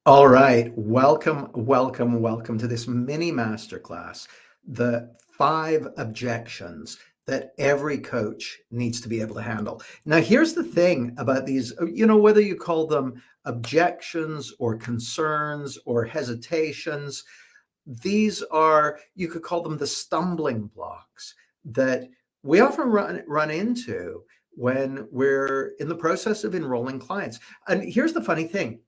All right, welcome to this mini masterclass, the 5 objections that every coach needs to be able to handle. Now, here's the thing about these, whether you call them objections or concerns or hesitations, you could call them the stumbling blocks that we often run into when we're in the process of enrolling clients. And here's the funny thing,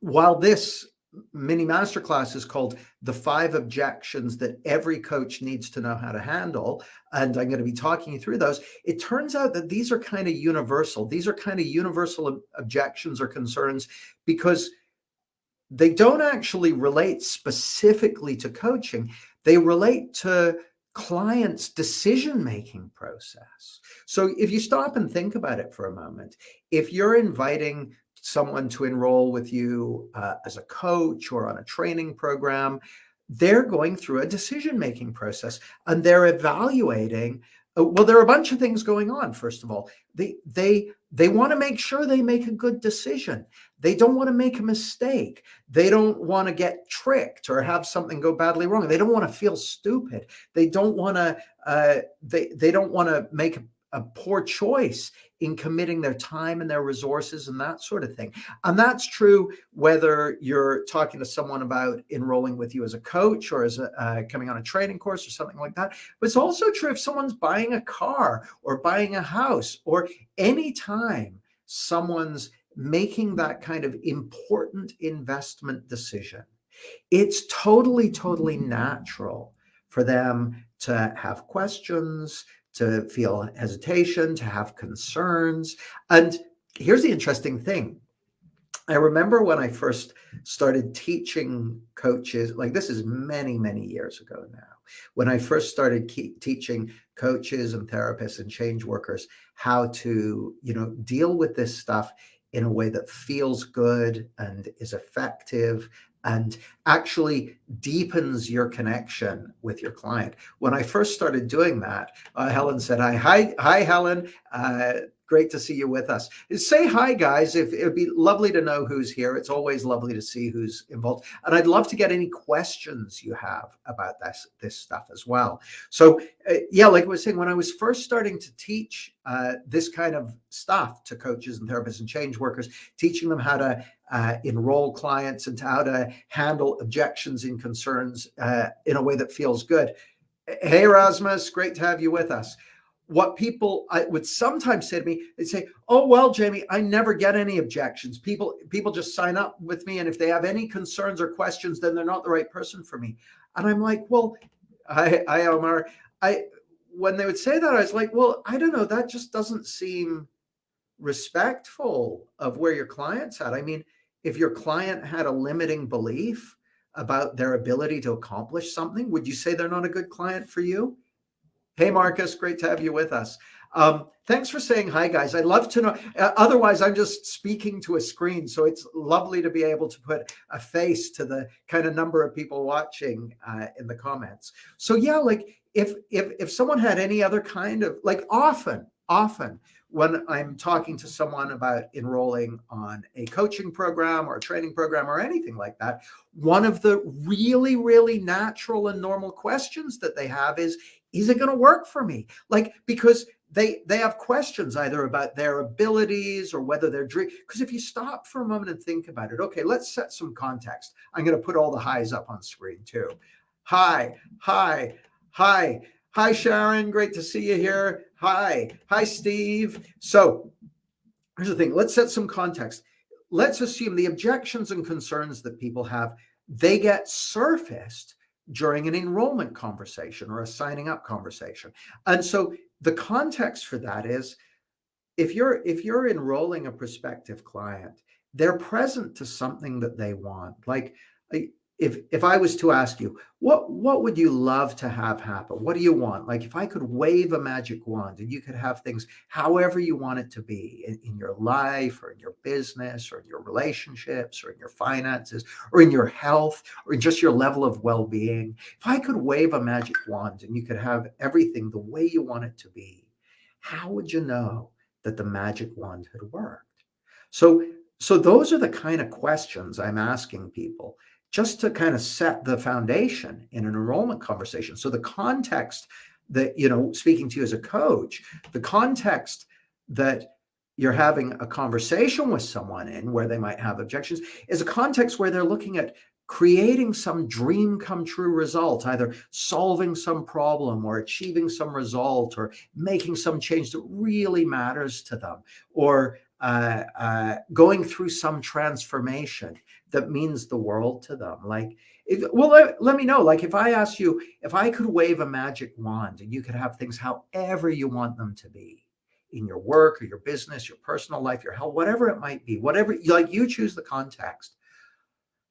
while this mini masterclass is called the 5 objections that every coach needs to know how to handle, and I'm going to be talking you through those, it turns out that these are kind of universal. These are kind of universal objections or concerns because they don't actually relate specifically to coaching. They relate to clients' decision-making process. So if you stop and think about it for a moment, if you're inviting someone to enroll with you as a coach or on a training program, they're going through a decision-making process and they're evaluating. Well, there are a bunch of things going on. First of all, they want to make sure they make a good decision. They don't want to make a mistake. They don't want to get tricked or have something go badly wrong. They don't want to feel stupid. They don't want to. They don't want to make a poor choice in committing their time and their resources and that sort of thing. And that's true whether you're talking to someone about enrolling with you as a coach or as coming on a training course or something like that. But it's also true if someone's buying a car or buying a house, or any time someone's making that kind of important investment decision. It's totally natural for them to have questions, to feel hesitation, to have concerns. And here's the interesting thing. I remember when I first started teaching coaches, like this is many years ago now, when I first started teaching coaches and therapists and change workers how to, deal with this stuff in a way that feels good and is effective and actually deepens your connection with your client. When I first started doing that, Helen said, hi, Helen. Great to see you with us. Say hi, guys. If it would be lovely to know who's here. It's always lovely to see who's involved. And I'd love to get any questions you have about this stuff as well. So like I was saying, when I was first starting to teach this kind of stuff to coaches and therapists and change workers, teaching them how to enroll clients and how to handle objections and concerns in a way that feels good. Hey, Erasmus, great to have you with us. What people would sometimes say to me, they'd say, oh, well, Jamie, I never get any objections. People just sign up with me. And if they have any concerns or questions, then they're not the right person for me. And I'm like, well, I Omar, when they would say that, I was like, well, I don't know. That just doesn't seem respectful of where your client's at. I mean, if your client had a limiting belief about their ability to accomplish something, would you say they're not a good client for you? Hey, Marcus, great to have you with us. Thanks for saying hi, guys. I'd love to know. Otherwise, I'm just speaking to a screen. So it's lovely to be able to put a face to the kind of number of people watching in the comments. So yeah, like if someone had any other kind of, like often when I'm talking to someone about enrolling on a coaching program or a training program or anything like that, one of the really natural and normal questions that they have is it going to work for me? Like, because they have questions either about their abilities or whether they're dreaming. Because if you stop for a moment and think about it, okay, let's set some context. I'm going to put all the highs up on screen too. Hi, Sharon. Great to see you here. Hi, Steve. So here's the thing. Let's set some context. Let's assume the objections and concerns that people have, they get surfaced during an enrollment conversation or a signing up conversation. And so the context for that is, if you're enrolling a prospective client, they're present to something that they want. Like, if I was to ask you, what would you love to have happen? What do you want? Like, if I could wave a magic wand and you could have things however you want it to be in your life or in your business or in your relationships or in your finances or in your health or in just your level of well-being, if I could wave a magic wand and you could have everything the way you want it to be, how would you know that the magic wand had worked? So So those are the kind of questions I'm asking people just to kind of set the foundation in an enrollment conversation. So the context that, speaking to you as a coach, the context that you're having a conversation with someone in where they might have objections is a context where they're looking at creating some dream come true result, either solving some problem or achieving some result or making some change that really matters to them, or going through some transformation that means the world to them. Let me know. Like, if I asked you if I could wave a magic wand and you could have things however you want them to be in your work or your business, your personal life, your health, whatever it might be, whatever, like, you choose the context.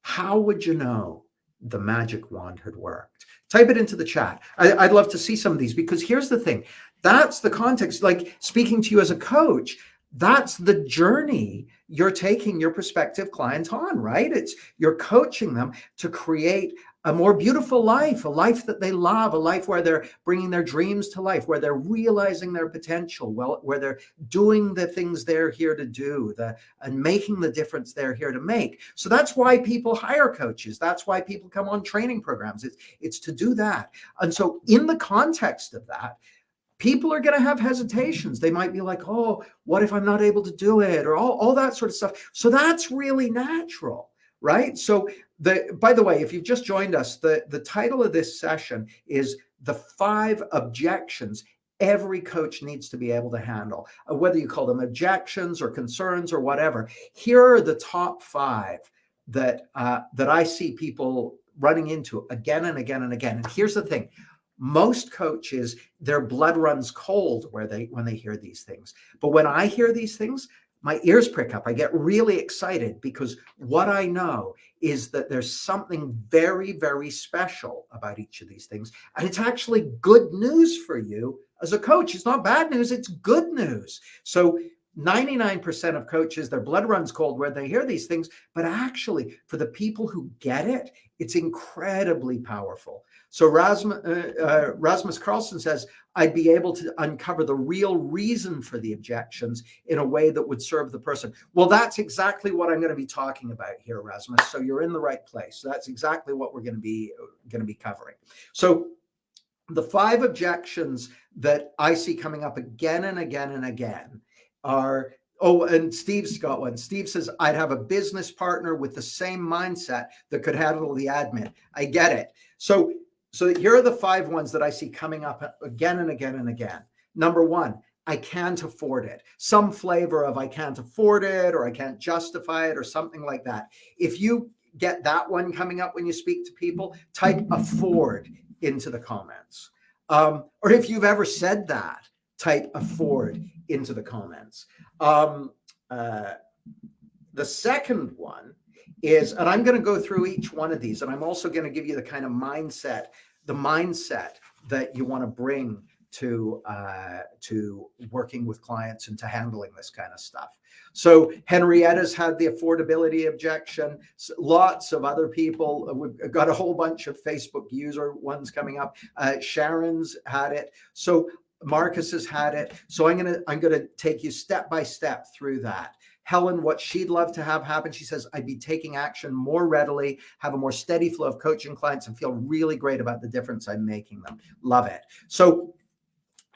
How would you know the magic wand had worked? Type it into the chat. I'd love to see some of these, because here's the thing. That's the context. Like, speaking to you as a coach, that's the journey you're taking your prospective client on, right? You're coaching them to create a more beautiful life, a life that they love, a life where they're bringing their dreams to life, where they're realizing their potential, where they're doing the things they're here to do, and making the difference they're here to make. So that's why people hire coaches. That's why people come on training programs. It's to do that. And so in the context of that, people are going to have hesitations. They might be like, oh, what if I'm not able to do it? Or all that sort of stuff. So that's really natural, right? So by the way, if you've just joined us, the title of this session is The 5 Objections Every Coach Needs to Be Able to Handle. Whether you call them objections or concerns or whatever, here are the top 5 that I see people running into again and again and again. And here's the thing. Most coaches, their blood runs cold when they hear these things. But when I hear these things, my ears prick up. I get really excited, because what I know is that there's something very, very special about each of these things. And it's actually good news for you as a coach. It's not bad news, it's good news. So 99% of coaches, their blood runs cold when they hear these things. But actually, for the people who get it, it's incredibly powerful. So Rasmus Carlson says, I'd be able to uncover the real reason for the objections in a way that would serve the person. Well, that's exactly what I'm going to be talking about here, Rasmus. So you're in the right place. So that's exactly what we're going to be covering. So the 5 objections that I see coming up again and again and again are, and Steve's got one. Steve says, I'd have a business partner with the same mindset that could handle the admin. I get it. So here are the 5 ones that I see coming up again and again and again. Number 1, I can't afford it. Some flavor of I can't afford it, or I can't justify it, or something like that. If you get that one coming up when you speak to people, type afford into the comments. Or if you've ever said that, type afford into the comments. The second one is, and I'm going to go through each one of these, and I'm also going to give you the kind of mindset that you want to bring to working with clients and to handling this kind of stuff. So Henrietta's had the affordability objection. Lots of other people. We've got a whole bunch of Facebook user ones coming up. Sharon's had it. So Marcus has had it. So I'm gonna take you step by step through that. Helen, what she'd love to have happen, she says, I'd be taking action more readily, have a more steady flow of coaching clients, and feel really great about the difference I'm making them. Love it. So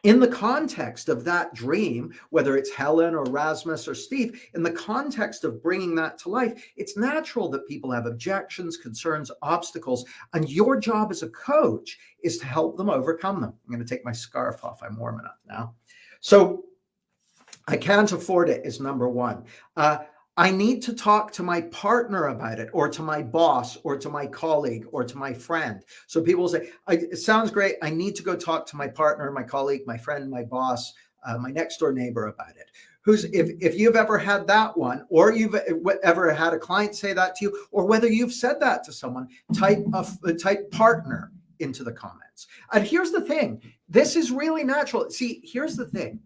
in the context of that dream, whether it's Helen or Rasmus or Steve, in the context of bringing that to life, it's natural that people have objections, concerns, obstacles, and your job as a coach is to help them overcome them. I'm going to take my scarf off. I'm warm enough now. So I can't afford it is number 1. I need to talk to my partner about it, or to my boss, or to my colleague, or to my friend. So people will say, it sounds great. I need to go talk to my partner, my colleague, my friend, my boss, my next door neighbor about it. If you've ever had that one, or you've ever had a client say that to you, or whether you've said that to someone, type partner into the comments. And here's the thing. This is really natural. See, here's the thing.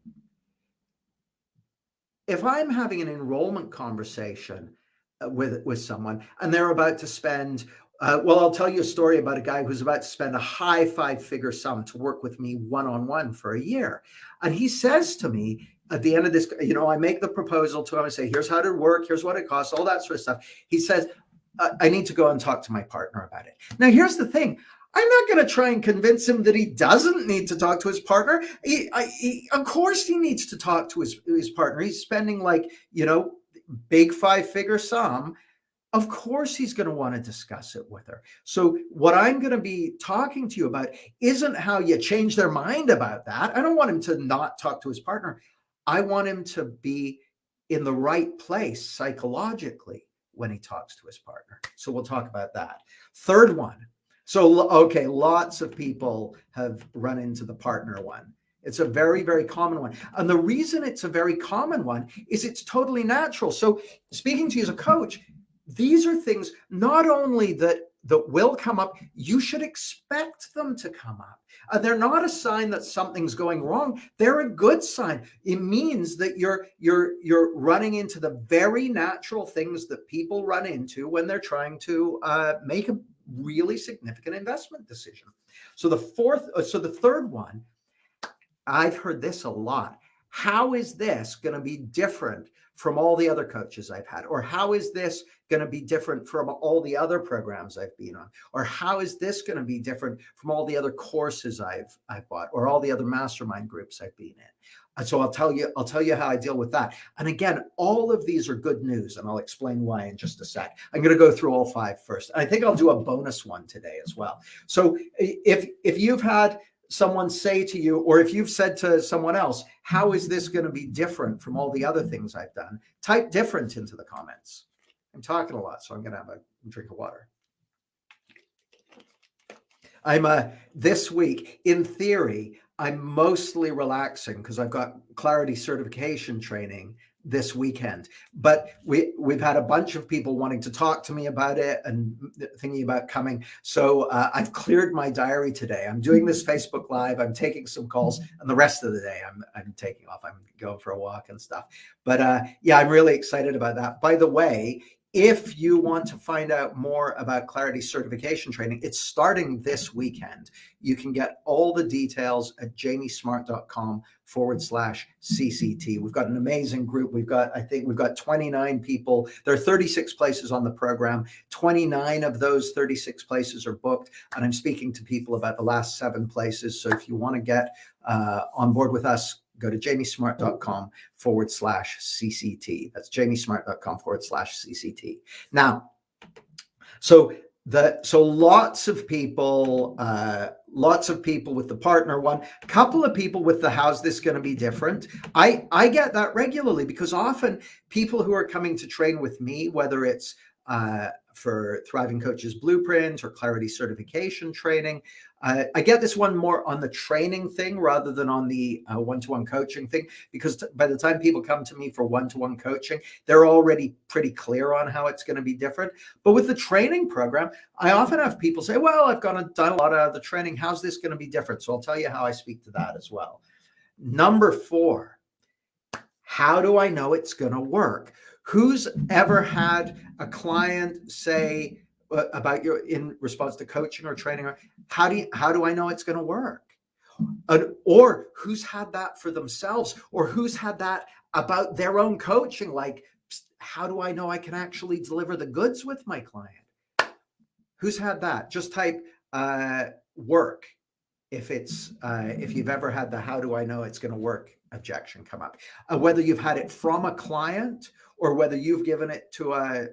If I'm having an enrollment conversation with someone, and they're about to spend, I'll tell you a story about a guy who's about to spend a high 5-figure sum to work with me one-on-one for a year. And he says to me, at the end of this, I make the proposal to him. I say, here's how to work. Here's what it costs, all that sort of stuff. He says, I need to go and talk to my partner about it. Now, here's the thing. I'm not going to try and convince him that he doesn't need to talk to his partner. Of course, he needs to talk to his partner. He's spending big 5-figure sum. Of course, he's going to want to discuss it with her. So what I'm going to be talking to you about isn't how you change their mind about that. I don't want him to not talk to his partner. I want him to be in the right place psychologically when he talks to his partner. So we'll talk about that. Third one. So, okay, lots of people have run into the partner one. It's a very, very common one. And the reason it's a very common one is it's totally natural. So speaking to you as a coach, these are things not only that will come up, you should expect them to come up. They're not a sign that something's going wrong. They're a good sign. It means that you're running into the very natural things that people run into when they're trying to make a really significant investment decision. So the third one, I've heard this a lot. How is this going to be different from all the other coaches I've had? Or how is this going to be different from all the other programs I've been on? Or how is this going to be different from all the other courses I've bought, or all the other mastermind groups I've been in? And so I'll tell you how I deal with that. And again, all of these are good news, and I'll explain why in just a sec. I'm going to go through all 5 first. I think I'll do a bonus one today as well. So if you've had someone say to you, or if you've said to someone else, how is this going to be different from all the other things I've done? Type different into the comments. I'm talking a lot, so I'm going to have a drink of water. This week, in theory, I'm mostly relaxing because I've got clarity certification training this weekend, but we've had a bunch of people wanting to talk to me about it and thinking about coming. So I've cleared my diary today. I'm doing this Facebook Live. I'm taking some calls, and the rest of the day I'm taking off. I'm going for a walk and stuff. But yeah, I'm really excited about that. By the way, if you want to find out more about clarity certification training, it's starting this weekend. You can get all the details at jamiesmart.com/CCT. We've got an amazing group. I think we've got 29 people. There are 36 places on the program. 29 of those 36 places are booked. And I'm speaking to people about the last 7 places. So if you want to get on board with us, go to jamiesmart.com/CCT. That's jamiesmart.com/CCT. Now, so lots of people with the partner one, a couple of people with the how's this going to be different. I get that regularly because often people who are coming to train with me, whether it's for Thriving Coaches Blueprint or Clarity Certification training, I get this one more on the training thing rather than on the one-to-one coaching thing, because by the time people come to me for one-to-one coaching, they're already pretty clear on how it's going to be different. But with the training program, I often have people say, well, I've done a lot of the training. How's this going to be different? So I'll tell you how I speak to that as well. Number 4, how do I know it's going to work? Who's ever had a client say about in response to coaching or training, how do I know it's going to work? Or who's had that for themselves, or who's had that about their own coaching? Like, how do I know I can actually deliver the goods with my client? Who's had that? Just type work if you've ever had the how do I know it's going to work objection come up. Whether you've had it from a client or whether you've given it to a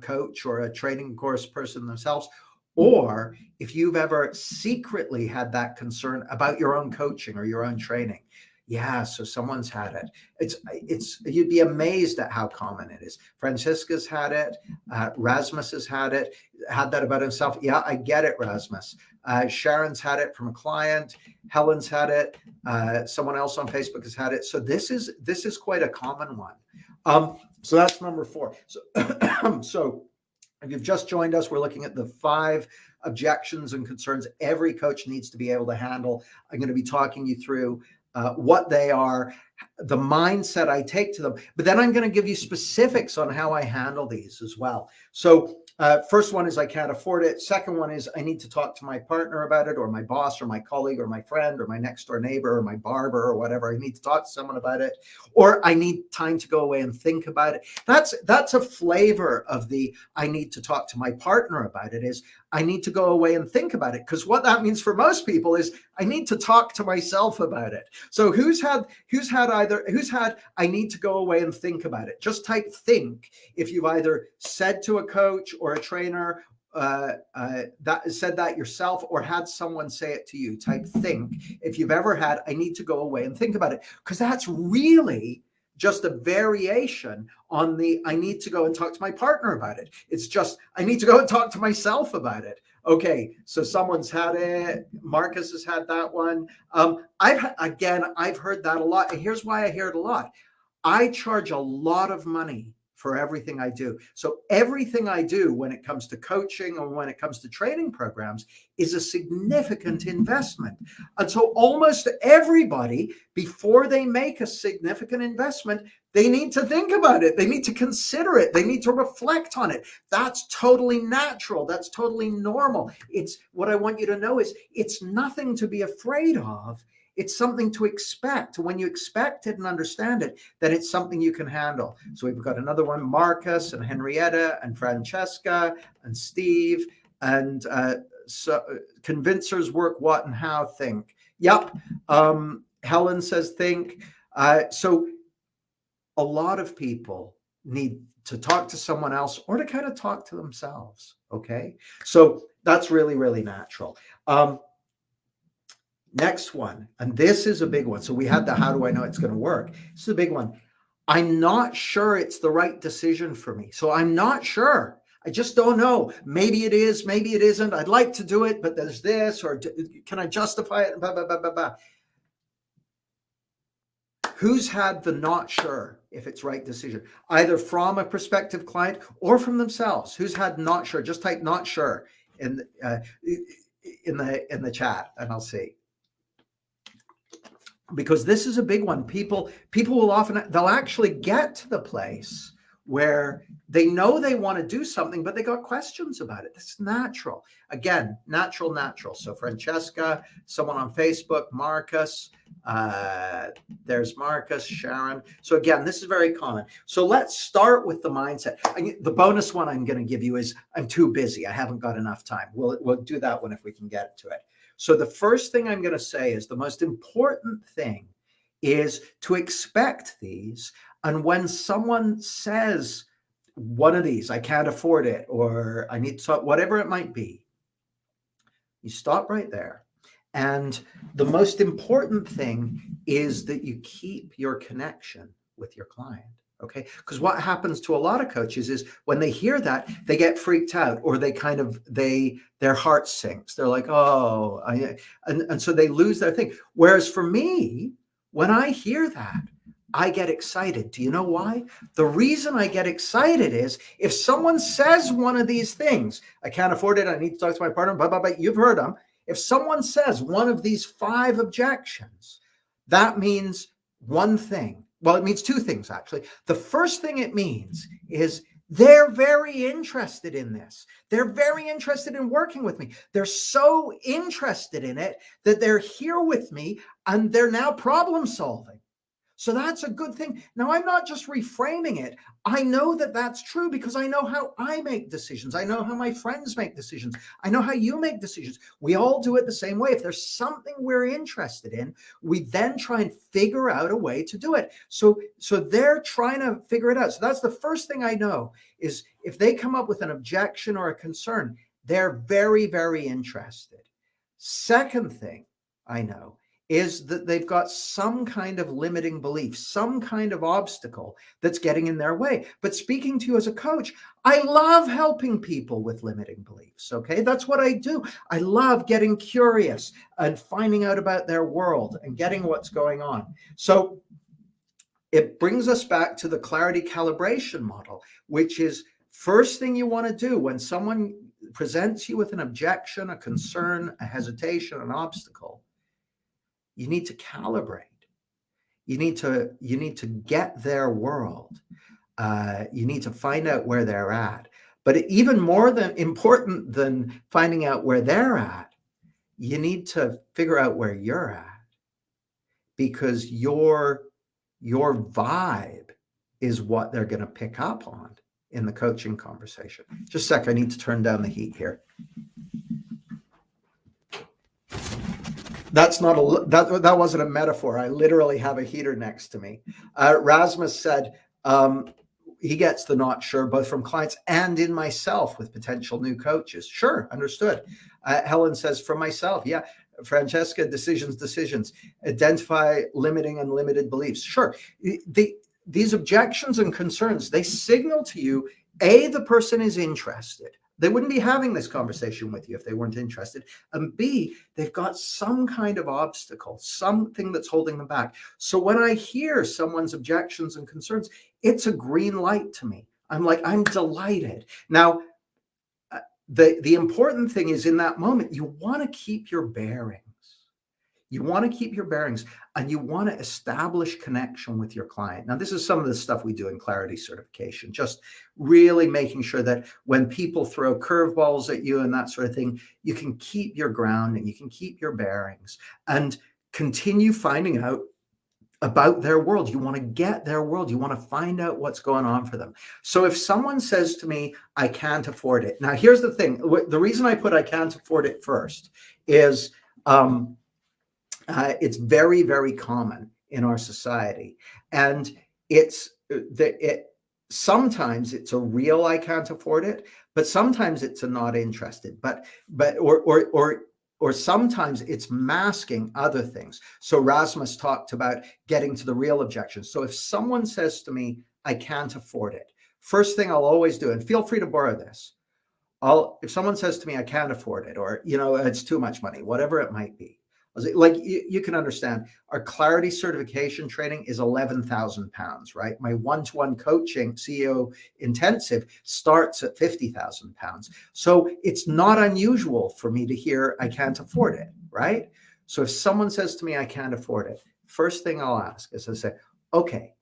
coach or a training course person themselves, or if you've ever secretly had that concern about your own coaching or your own training. Yeah, so someone's had it. It's you'd be amazed at how common it is. Francisca's had it. Rasmus has had that about himself. Yeah, I get it, Rasmus. Sharon's had it from a client. Helen's had it. Someone else on Facebook has had it. So this is quite a common one. So that's number 4. So if you've just joined us, we're looking at the 5 objections and concerns every coach needs to be able to handle. I'm going to be talking you through what they are, the mindset I take to them, but then I'm going to give you specifics on how I handle these as well. So First one is I can't afford it. Second one is I need to talk to my partner about it, or my boss, or my colleague, or my friend, or my next door neighbor, or my barber, or whatever. I need to talk to someone about it, or I need time to go away and think about it. That's a flavor of the I need to talk to my partner about it, is I need to go away and think about it. Because what that means for most people is I need to talk to myself about it. So who's had I need to go away and think about it? Just type think if you've either said to a coach or a trainer that said that yourself, or had someone say it to you. Type think if you've ever had I need to go away and think about it, because that's really just a variation on the I need to go and talk to my partner about it. It's just I need to go and talk to myself about it. Okay, so someone's had it. Marcus has had that one. I've heard that a lot, and here's why I hear it a lot. I charge a lot of money for everything I do. So everything I do when it comes to coaching or when it comes to training programs is a significant investment. And so almost everybody, before they make a significant investment, they need to think about it. They need to consider it. They need to reflect on it. That's totally natural. That's totally normal. It's what I want you to know is it's nothing to be afraid of. It's something to expect. When you expect it and understand it, then it's something you can handle. So we've got another one, Marcus and Henrietta and Francesca and Steve, and so convincers work what and how, think. Yep. Helen says think. So a lot of people need to talk to someone else or to kind of talk to themselves. Okay. So that's really, really natural. Next one, and this is a big one. So we had the how do I know it's going to work? This is a big one. I'm not sure it's the right decision for me. So I'm not sure. I just don't know. Maybe it is, maybe it isn't. I'd like to do it, but there's this, or can I justify it? Blah, blah, blah, blah, blah. Who's had the not sure if it's right decision, either from a prospective client or from themselves? Who's had not sure? Just type not sure in the chat, and I'll see. Because this is a big one. People will often, they'll actually get to the place where they know they want to do something, but they got questions about it. It's natural. Again, natural. So Francesca, someone on Facebook, Marcus, there's Marcus, Sharon. So again, this is very common. So let's start with the mindset. The bonus one I'm going to give you is I'm too busy. I haven't got enough time. We'll do that one if we can get to it. So the first thing I'm going to say is the most important thing is to expect these. And when someone says one of these, I can't afford it, or I need to, whatever it might be, you stop right there. And the most important thing is that you keep your connection with your client. Okay. Because what happens to a lot of coaches is when they hear that, they get freaked out, or they kind of, their heart sinks. They're like, oh, and so they lose their thing. Whereas for me, when I hear that, I get excited. Do you know why? The reason I get excited is if someone says one of these things, I can't afford it, I need to talk to my partner, blah, blah, blah, you've heard them. If someone says one of these 5 objections, that means one thing. Well, it means 2 things, actually. The first thing it means is they're very interested in this. They're very interested in working with me. They're so interested in it that they're here with me and they're now problem solving. So that's a good thing. Now, I'm not just reframing it. I know that that's true because I know how I make decisions. I know how my friends make decisions. I know how you make decisions. We all do it the same way. If there's something we're interested in, we then try and figure out a way to do it. So they're trying to figure it out. So that's the first thing I know is if they come up with an objection or a concern, they're very, very interested. Second thing I know is that they've got some kind of limiting belief, some kind of obstacle that's getting in their way. But speaking to you as a coach, I love helping people with limiting beliefs, okay? That's what I do. I love getting curious and finding out about their world and getting what's going on. So it brings us back to the clarity calibration model, which is first thing you want to do when someone presents you with an objection, a concern, a hesitation, an obstacle, you need to calibrate. You need to get their world. You need to find out where they're at. But even more than important than finding out where they're at, you need to figure out where you're at, because your vibe is what they're going to pick up on in the coaching conversation. Just a sec, I need to turn down the heat here. That's not that wasn't a metaphor. I literally have a heater next to me. Rasmus said he gets the not sure both from clients and in myself with potential new coaches. Sure, understood. Helen says from myself, yeah. Francesca, decisions. Identify limiting and limited beliefs. Sure. These objections and concerns, they signal to you, A, the person is interested. They wouldn't be having this conversation with you if they weren't interested. And B, they've got some kind of obstacle, something that's holding them back. So when I hear someone's objections and concerns, it's a green light to me. I'm like, I'm delighted. Now, the important thing is in that moment, you want to keep your bearings. You want to keep your bearings and you want to establish connection with your client. Now, this is some of the stuff we do in clarity certification, just really making sure that when people throw curveballs at you and that sort of thing, you can keep your ground and you can keep your bearings and continue finding out about their world. You want to get their world. You want to find out what's going on for them. So if someone says to me, I can't afford it. Now, here's the thing. The reason I put I can't afford it first is it's very, very common in our society. And sometimes it's a real I can't afford it, but sometimes it's a not interested, or sometimes it's masking other things. So Rasmus talked about getting to the real objection. So if someone says to me, I can't afford it, first thing I'll always do, and feel free to borrow this, if someone says to me, I can't afford it, or, it's too much money, whatever it might be, like you can understand, our clarity certification training is 11,000 pounds, right? My one-to-one coaching CEO intensive starts at 50,000 pounds. So it's not unusual for me to hear I can't afford it, right? So if someone says to me, I can't afford it, first thing I'll ask is I say, okay,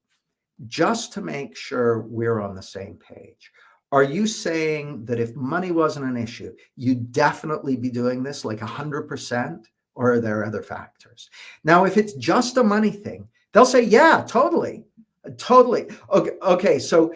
just to make sure we're on the same page, are you saying that if money wasn't an issue, you'd definitely be doing this like 100%? Or are there other factors? Now, if it's just a money thing, they'll say, yeah, totally. Okay. So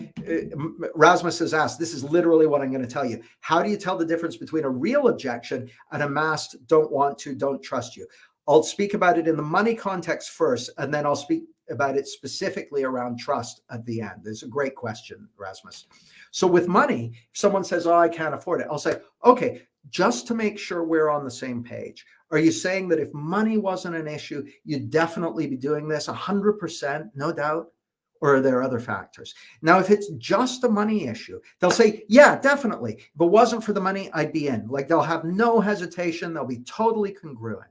Rasmus has asked, this is literally what I'm going to tell you. How do you tell the difference between a real objection and a masked don't want to, don't trust you? I'll speak about it in the money context first, and then I'll speak about it specifically around trust at the end. It's a great question, Rasmus. So with money, if someone says, oh, I can't afford it, I'll say, okay, just to make sure we're on the same page, are you saying that if money wasn't an issue, you'd definitely be doing this 100%, no doubt? Or are there other factors? Now, if it's just a money issue, they'll say, yeah, definitely. If it wasn't for the money, I'd be in. Like, they'll have no hesitation. They'll be totally congruent.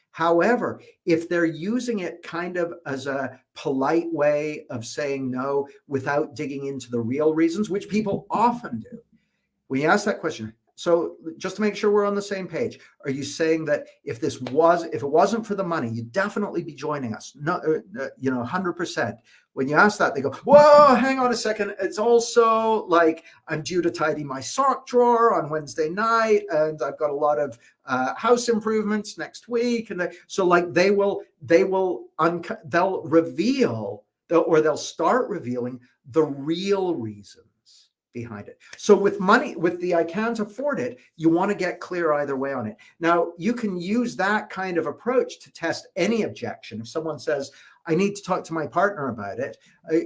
However, if they're using it kind of as a polite way of saying no without digging into the real reasons, which people often do, when you ask that question, so just to make sure we're on the same page, are you saying that if it wasn't for the money, you'd definitely be joining us? No, 100%. When you ask that, they go, whoa, hang on a second. It's also like I'm due to tidy my sock drawer on Wednesday night, and I've got a lot of house improvements next week. And so like they'll reveal, or they'll start revealing the real reason behind it. So with money, with the I can't afford it, you want to get clear either way on it. Now, you can use that kind of approach to test any objection. If someone says, I need to talk to my partner about it,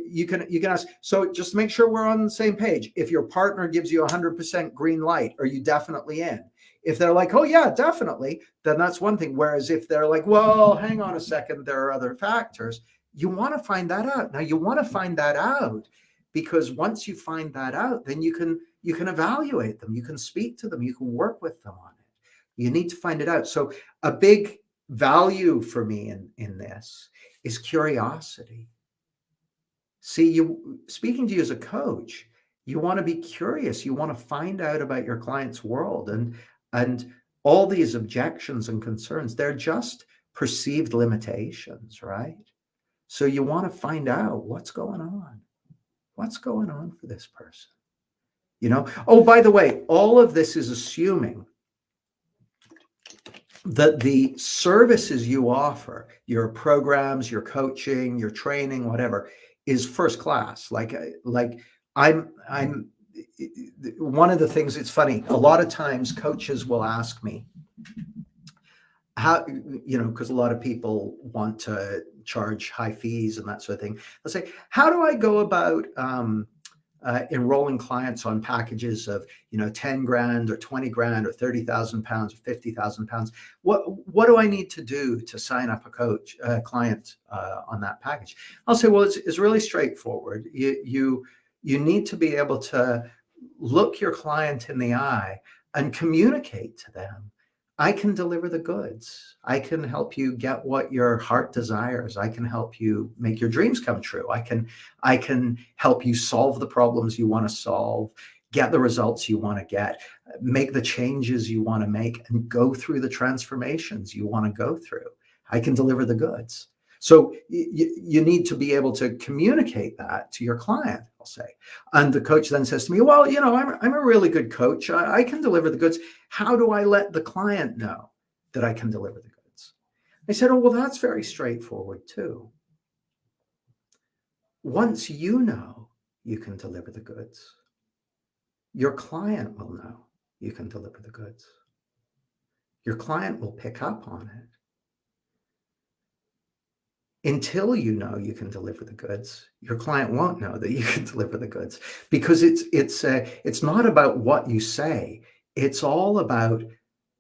you can ask, so just to make sure we're on the same page, if your partner gives you 100% green light, are you definitely in? If they're like, oh yeah, definitely, then that's one thing. Whereas if they're like, well, hang on a second, there are other factors, you want to find that out. Now, you want to find that out because once you find that out, then you can evaluate them, you can speak to them, you can work with them on it. You need to find it out. So a big value for me in this is curiosity. See, speaking to you as a coach, you want to be curious. You want to find out about your client's world, and all these objections and concerns, they're just perceived limitations, right? So you want to find out what's going on. What's going on for this person? Oh, by the way, all of this is assuming that the services you offer, your programs, your coaching, your training, whatever, is first class. Like I'm one of the things, it's funny, a lot of times coaches will ask me how, because a lot of people want to charge high fees and that sort of thing. They'll say, how do I go about enrolling clients on packages of 10 grand or 20 grand or 30,000 pounds or 50,000 pounds? What do I need to do to sign up a client on that package? I'll say, well, it's really straightforward. You need to be able to look your client in the eye and communicate to them, I can deliver the goods. I can help you get what your heart desires. I can help you make your dreams come true. I can help you solve the problems you want to solve, get the results you want to get, make the changes you want to make, and go through the transformations you want to go through. I can deliver the goods. So you need to be able to communicate that to your client, I'll say. And the coach then says to me, well, I'm a really good coach. I can deliver the goods. How do I let the client know that I can deliver the goods? I said, oh, well, that's very straightforward too. Once you know you can deliver the goods, your client will know you can deliver the goods. Your client will pick up on it. Until you know you can deliver the goods, your client won't know that you can deliver the goods, because it's not about what you say. It's all about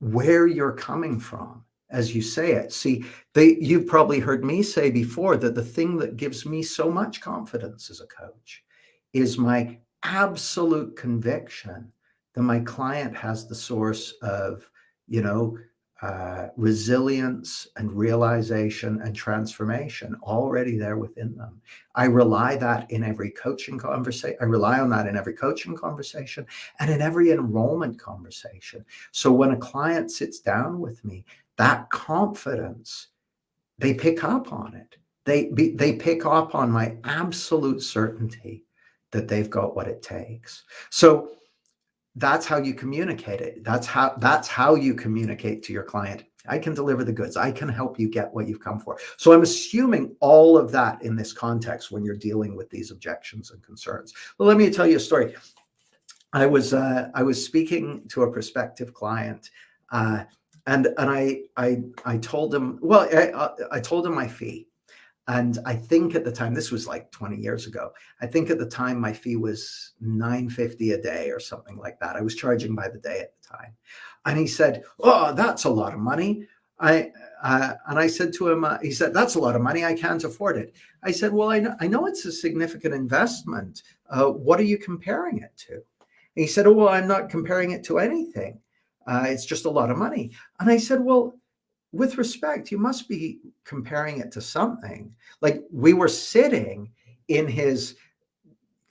where you're coming from as you say it. See, you've probably heard me say before that the thing that gives me so much confidence as a coach is my absolute conviction that my client has the source of, resilience and realization and transformation already there within them. I rely on that in every coaching conversation. I rely on that in every coaching conversation and in every enrollment conversation. So when a client sits down with me, that confidence, they pick up on it. They pick up on my absolute certainty that they've got what it takes. So that's how you communicate it. That's how you communicate to your client. I can deliver the goods. I can help you get what you've come for. So I'm assuming all of that in this context when you're dealing with these objections and concerns. Well, let me tell you a story. I was speaking to a prospective client, and I told him, I told him my fee. And I think at the time, this was like 20 years ago, I think at the time my fee was $9.50 a day or something like that. I was charging by the day at the time. And he said, oh, that's a lot of money. And I said to him, he said, that's a lot of money. I can't afford it. I said, well, I know it's a significant investment. What are you comparing it to? And he said, oh, well, I'm not comparing it to anything. It's just a lot of money. And I said, well, with respect, you must be comparing it to something. Like, we were sitting in his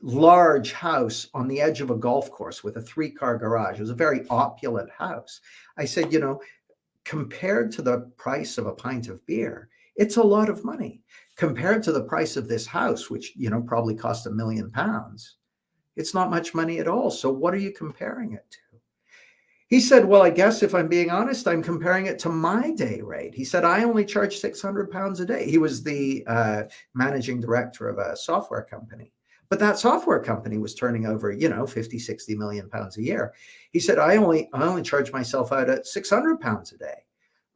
large house on the edge of a golf course with a 3-car garage. It was a very opulent house. I said, compared to the price of a pint of beer, it's a lot of money. Compared to the price of this house, which, probably cost £1 million, it's not much money at all. So what are you comparing it to? He said, well, I guess if I'm being honest, I'm comparing it to my day rate. He said, I only charge £600 a day. He was the managing director of a software company. But that software company was turning over, 50, 60 million pounds a year. He said, I only charge myself out at £600 a day.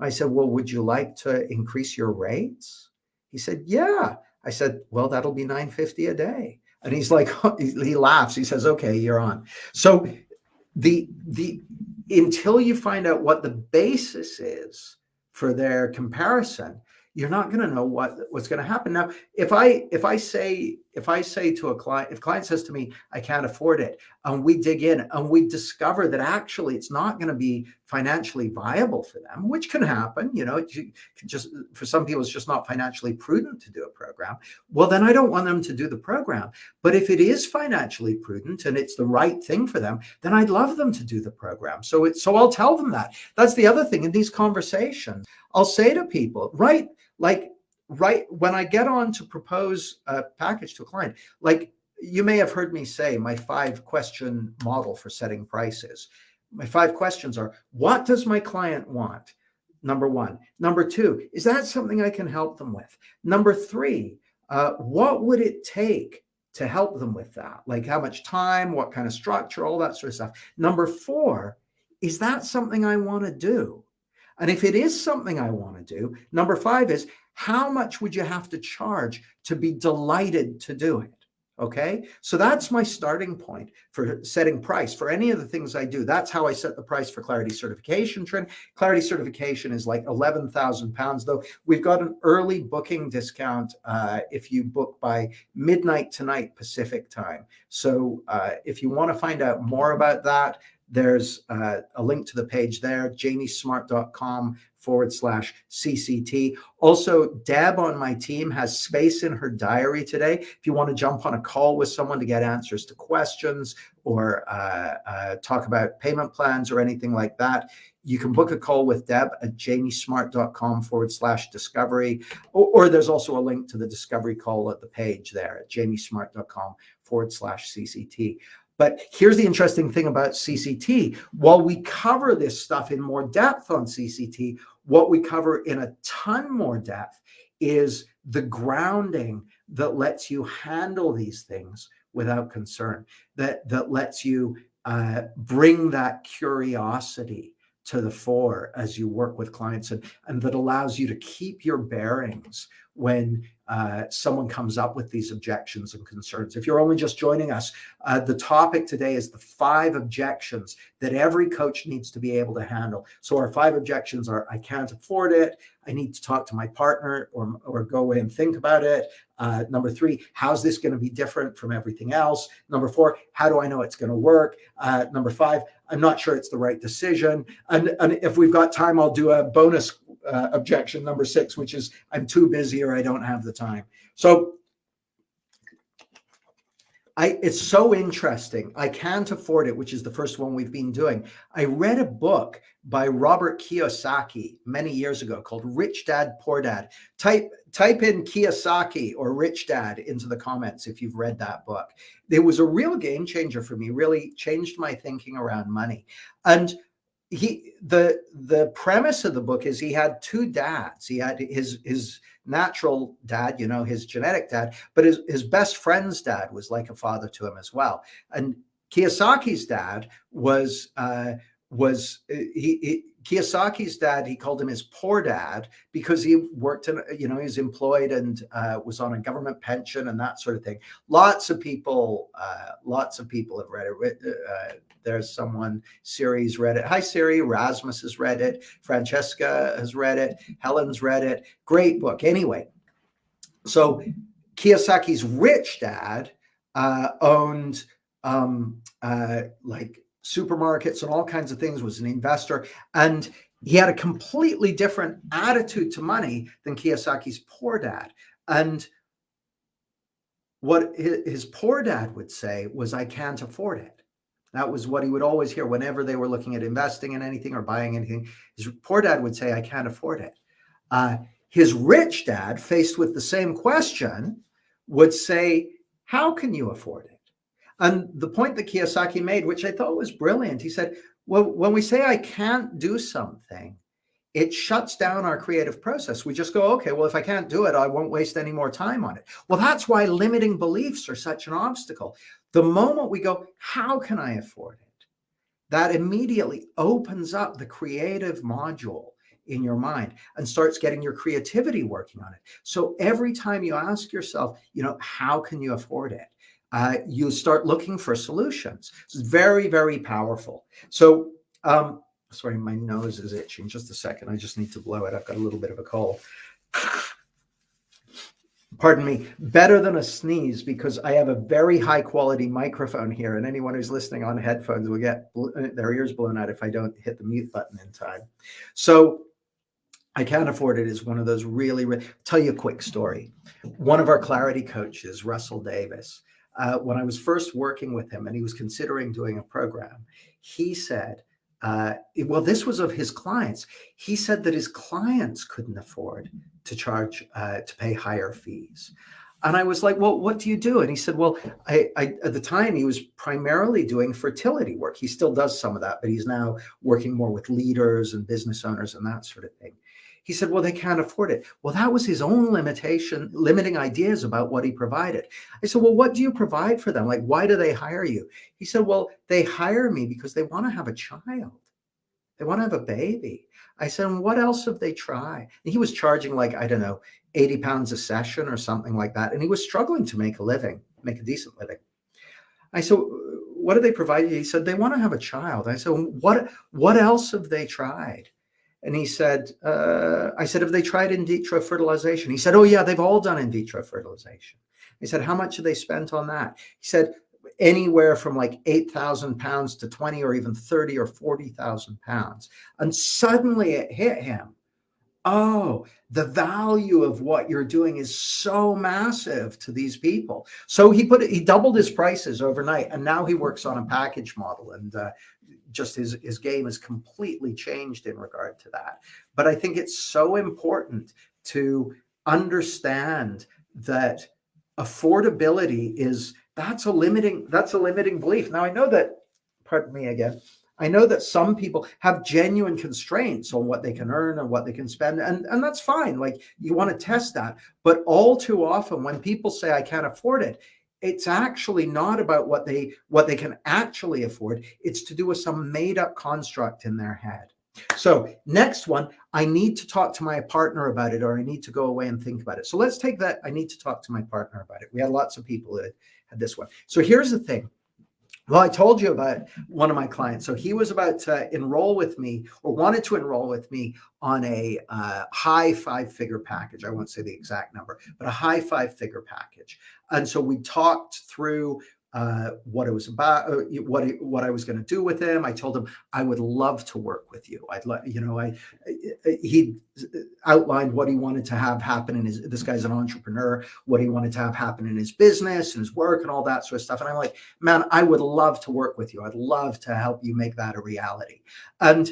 I said, well, would you like to increase your rates? He said, yeah. I said, well, that'll be $9.50 a day. And he's like, he laughs. He says, okay, you're on. So until you find out what the basis is for their comparison, you're not going to know what's going to happen. Now, if I say to a client, if a client says to me, I can't afford it, and we dig in and we discover that actually it's not going to be financially viable for them, which can happen, just for some people, it's just not financially prudent to do a program. Well, then I don't want them to do the program. But if it is financially prudent and it's the right thing for them, then I'd love them to do the program. So I'll tell them that. That's the other thing in these conversations. I'll say to people, right when I get on to propose a package to a client, like, you may have heard me say my 5-question model for setting prices. My 5 questions are: what does my client want? Number 1. Number 2, is that something I can help them with? Number 3, what would it take to help them with that? Like how much time, what kind of structure, all that sort of stuff. Number 4, is that something I want to do? And if it is something I want to do, number 5 is, how much would you have to charge to be delighted to do it? Okay, so that's my starting point for setting price for any of the things I do. That's how I set the price for Clarity Certification training. Clarity Certification is like £11,000, though we've got an early booking discount if you book by midnight tonight Pacific time. So if you want to find out more about that, there's a link to the page there, jamiesmart.com/CCT. Also, Deb on my team has space in her diary today. If you want to jump on a call with someone to get answers to questions or talk about payment plans or anything like that, you can book a call with Deb at jamiesmart.com/discovery. Or there's also a link to the discovery call at the page there at jamiesmart.com/CCT. But here's the interesting thing about CCT. While we cover this stuff in more depth on CCT, what we cover in a ton more depth is the grounding that lets you handle these things without concern, that lets you bring that curiosity to the fore as you work with clients, and that allows you to keep your bearings when someone comes up with these objections and concerns. If you're only just joining us, the topic today is the 5 objections that every coach needs to be able to handle. So our 5 objections are: I can't afford it, I need to talk to my partner or go away and think about it. Number 3, how's this going to be different from everything else? Number 4, how do I know it's going to work? Number 5, I'm not sure it's the right decision. And if we've got time, I'll do a bonus objection, number 6, which is I'm too busy or I don't have the time. So it's so interesting. I can't afford it, which is the first one we've been doing. I read a book by Robert Kiyosaki many years ago called Rich Dad, Poor Dad. Type in Kiyosaki or Rich Dad into the comments if you've read that book. It was a real game changer for me, really changed my thinking around money. And the premise of the book is he had 2 dads. He had his natural dad, his genetic dad, but his best friend's dad was like a father to him as well. And Kiyosaki's dad Kiyosaki's dad, he called him his poor dad because he worked in, he was employed and was on a government pension and that sort of thing. Lots of people have read it. There's someone, Siri's read it. Hi, Siri. Rasmus has read it. Francesca has read it. Helen's read it. Great book. Anyway, so Kiyosaki's rich dad owned like supermarkets and all kinds of things, was an investor, and he had a completely different attitude to money than Kiyosaki's poor dad. And what his poor dad would say was, I can't afford it. That was what he would always hear whenever they were looking at investing in anything or buying anything. His poor dad would say, I can't afford it. His rich dad, faced with the same question, would say, how can you afford it? And the point that Kiyosaki made, which I thought was brilliant, he said, well, when we say I can't do something, it shuts down our creative process. We just go, okay, well, if I can't do it, I won't waste any more time on it. Well, that's why limiting beliefs are such an obstacle. The moment we go, how can I afford it? That immediately opens up the creative module in your mind and starts getting your creativity working on it. So every time you ask yourself, how can you afford it? You start looking for solutions. It's very, very powerful. So, sorry, my nose is itching. Just a second. I just need to blow it. I've got a little bit of a cold. Pardon me. Better than a sneeze, because I have a very high quality microphone here, and anyone who's listening on headphones will get their ears blown out if I don't hit the mute button in time. So I can't afford it is one of those really, tell you a quick story. One of our clarity coaches, Russell Davis, when I was first working with him and he was considering doing a program, he said, well, this was of his clients. He said that his clients couldn't afford to charge, to pay higher fees. And I was like, well, what do you do? And he said, well, I at the time he was primarily doing fertility work. He still does some of that, but he's now working more with leaders and business owners and that sort of thing. He said, well, they can't afford it. Well, that was his own limiting ideas about what he provided. I said, well, what do you provide for them? Like, why do they hire you? He said, well, they hire me because they want to have a child. They want to have a baby. I said, and what else have they tried? And he was charging like, I don't know, 80 pounds a session or something like that. And he was struggling to make a living, make a decent living. I said, what do they provide you? He said, they want to have a child. I said, what else have they tried? And he said, I said, have they tried in vitro fertilization? He said, oh yeah, they've all done in vitro fertilization. I said, how much have they spent on that? He said, anywhere from like 8,000 pounds to 20 or even 30 or 40,000 pounds. And suddenly it hit him. Oh, the value of what you're doing is so massive to these people. So he doubled his prices overnight, and now he works on a package model, and just his game has completely changed in regard to that. But I think it's so important to understand that affordability that's a limiting belief. Now I know that, pardon me again, I know that some people have genuine constraints on what they can earn and what they can spend, and that's fine. Like, you want to test that. But all too often when people say I can't afford it, it's actually not about what they can actually afford. It's to do with some made up construct in their head. So next one, I need to talk to my partner about it, or I need to go away and think about it. So let's take that. I need to talk to my partner about it. We had lots of people that had this one. So here's the thing. Well, I told you about one of my clients. So he was about to enroll with me, or wanted to enroll with me on a high 5-figure package. I won't say the exact number, but a high 5-figure package. And so we talked through what it was about, what I was going to do with him. I told him I would love to work with you. He outlined what he wanted to have happen in this guy's an entrepreneur, what he wanted to have happen in his business and his work and all that sort of stuff. And I'm like, man, I would love to work with you. I'd love to help you make that a reality. And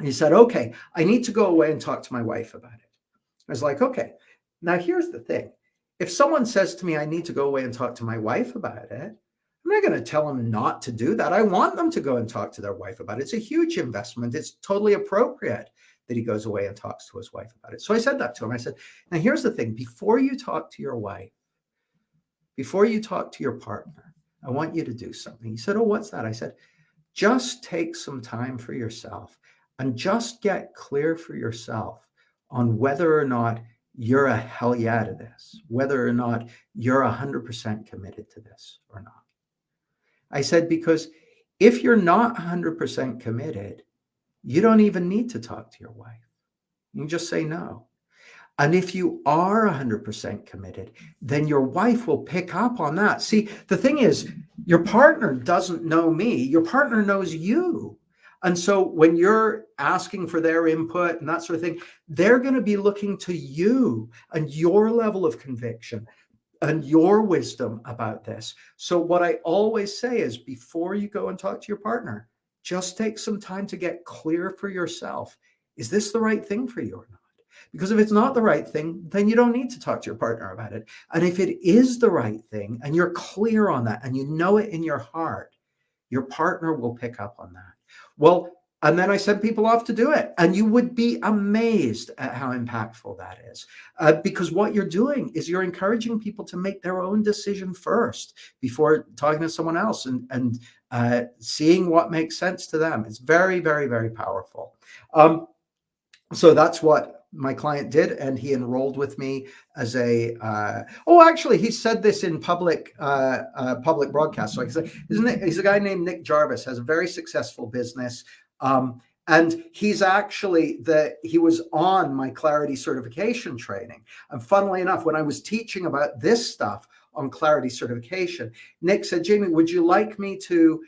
he said, okay, I need to go away and talk to my wife about it. I was like, okay, now here's the thing. If someone says to me, I need to go away and talk to my wife about it, I'm not going to tell them not to do that. I want them to go and talk to their wife about it. It's a huge investment. It's totally appropriate that he goes away and talks to his wife about it. So I said that to him. I said, now here's the thing. Before you talk to your wife, before you talk to your partner, I want you to do something. He said, oh, what's that? I said, just take some time for yourself and just get clear for yourself on whether or not you're a hell yeah to this, whether or not you're 100% committed to this or not. I said, because if you're not 100% committed, you don't even need to talk to your wife. You can just say no. And if you are 100% committed, then your wife will pick up on that. See, the thing is, your partner doesn't know me. Your partner knows you. And so when you're asking for their input and that sort of thing, they're going to be looking to you and your level of conviction and your wisdom about this. So what I always say is, before you go and talk to your partner, just take some time to get clear for yourself. Is this the right thing for you or not? Because if it's not the right thing, then you don't need to talk to your partner about it. And if it is the right thing and you're clear on that and you know it in your heart, your partner will pick up on that. Well, and then I send people off to do it. And you would be amazed at how impactful that is. Because what you're doing is you're encouraging people to make their own decision first before talking to someone else and seeing what makes sense to them. It's very, very, very powerful. So that's what my client did, and he enrolled with me as a actually he said this in public broadcast. So I said, he's a guy named Nick Jarvis, has a very successful business, and he's actually he was on my clarity certification training. And funnily enough, when I was teaching about this stuff on clarity certification, Nick said, Jamie, would you like me to